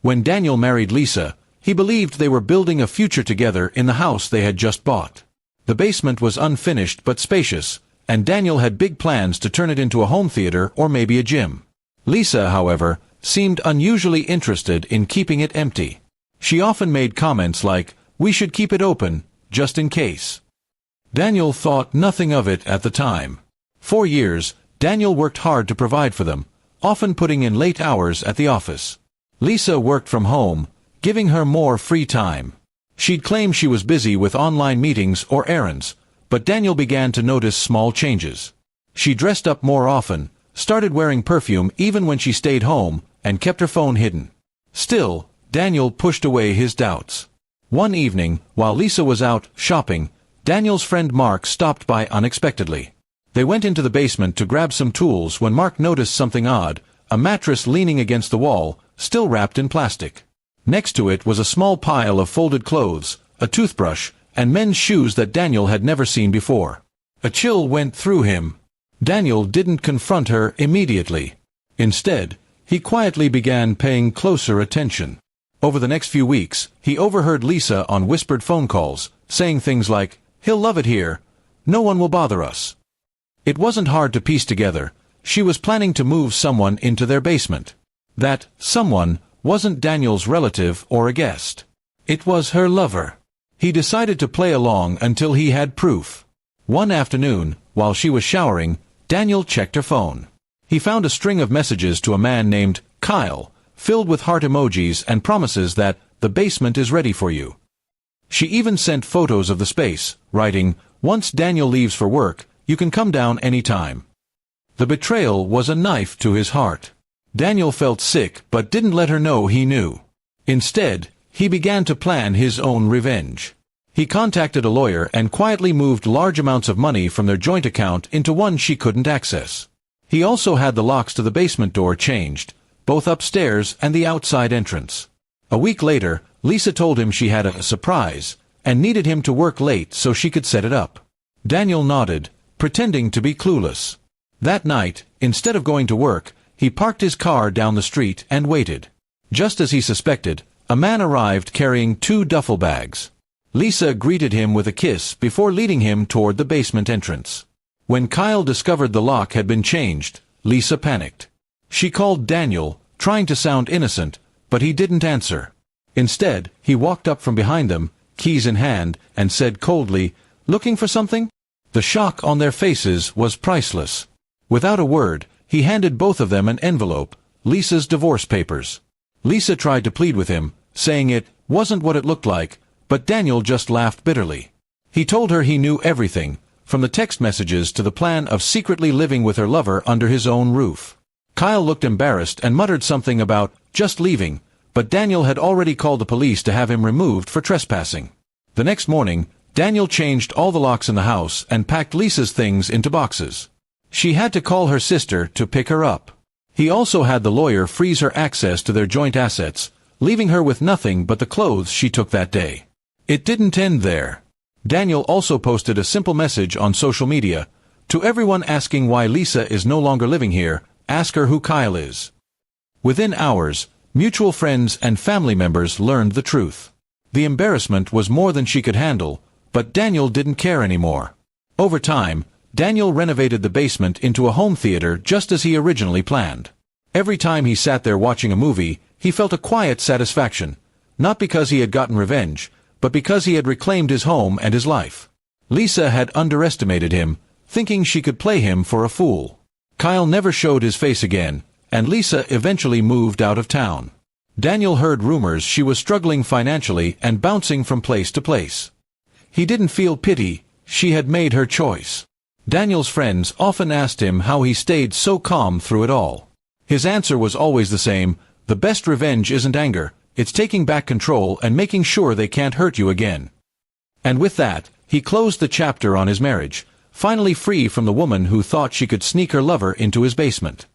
When Daniel married Lisa, he believed they were building a future together in the house they had just bought. The basement was unfinished but spacious, and Daniel had big plans to turn it into a home theater or maybe a gym. Lisa, however, seemed unusually interested in keeping it empty. She often made comments like, "We should keep it open, just in case." Daniel thought nothing of it at the time. For years, Daniel worked hard to provide for them, often putting in late hours at the office. Lisa worked from home, giving her more free time. She'd claim she was busy with online meetings or errands, but Daniel began to notice small changes. She dressed up more often, started wearing perfume even when she stayed home, and kept her phone hidden. Still, Daniel pushed away his doubts. One evening, while Lisa was out shopping, Daniel's friend Mark stopped by unexpectedly. They went into the basement to grab some tools when Mark noticed something odd, a mattress leaning against the wall, still wrapped in plastic. Next to it was a small pile of folded clothes, a toothbrush, and men's shoes that Daniel had never seen before. A chill went through him. Daniel didn't confront her immediately. Instead, he quietly began paying closer attention. Over the next few weeks, he overheard Lisa on whispered phone calls, saying things like, "He'll love it here. No one will bother us." It wasn't hard to piece together. She was planning to move someone into their basement. That someone wasn't Daniel's relative or a guest. It was her lover. He decided to play along until he had proof. One afternoon, while she was showering, Daniel checked her phone. He found a string of messages to a man named Kyle, filled with heart emojis and promises that the basement is ready for you. She even sent photos of the space, writing, "Once Daniel leaves for work, you can come down any time." The betrayal was a knife to his heart. Daniel felt sick but didn't let her know he knew. Instead, he began to plan his own revenge. He contacted a lawyer and quietly moved large amounts of money from their joint account into one she couldn't access. He also had the locks to the basement door changed, both upstairs and the outside entrance. A week later, Lisa told him she had a surprise, and needed him to work late so she could set it up. Daniel nodded, pretending to be clueless. That night, instead of going to work, he parked his car down the street and waited. Just as he suspected, a man arrived carrying 2 duffel bags. Lisa greeted him with a kiss before leading him toward the basement entrance. When Kyle discovered the lock had been changed, Lisa panicked. She called Daniel, trying to sound innocent, but he didn't answer. Instead, he walked up from behind them, keys in hand, and said coldly, "Looking for something?" The shock on their faces was priceless. Without a word, he handed both of them an envelope, Lisa's divorce papers. Lisa tried to plead with him, saying it wasn't what it looked like, but Daniel just laughed bitterly. He told her he knew everything, from the text messages to the plan of secretly living with her lover under his own roof. Kyle looked embarrassed and muttered something about just leaving, but Daniel had already called the police to have him removed for trespassing. The next morning, Daniel changed all the locks in the house and packed Lisa's things into boxes. She had to call her sister to pick her up. He also had the lawyer freeze her access to their joint assets, leaving her with nothing but the clothes she took that day. It didn't end there. Daniel also posted a simple message on social media. "To everyone asking why Lisa is no longer living here, ask her who Kyle is." Within hours, mutual friends and family members learned the truth. The embarrassment was more than she could handle, but Daniel didn't care anymore. Over time, Daniel renovated the basement into a home theater just as he originally planned. Every time he sat there watching a movie, he felt a quiet satisfaction, not because he had gotten revenge, but because he had reclaimed his home and his life. Lisa had underestimated him, thinking she could play him for a fool. Kyle never showed his face again, and Lisa eventually moved out of town. Daniel heard rumors she was struggling financially and bouncing from place to place. He didn't feel pity, she had made her choice. Daniel's friends often asked him how he stayed so calm through it all. His answer was always the same: the best revenge isn't anger, it's taking back control and making sure they can't hurt you again. And with that, he closed the chapter on his marriage, finally free from the woman who thought she could sneak her lover into his basement.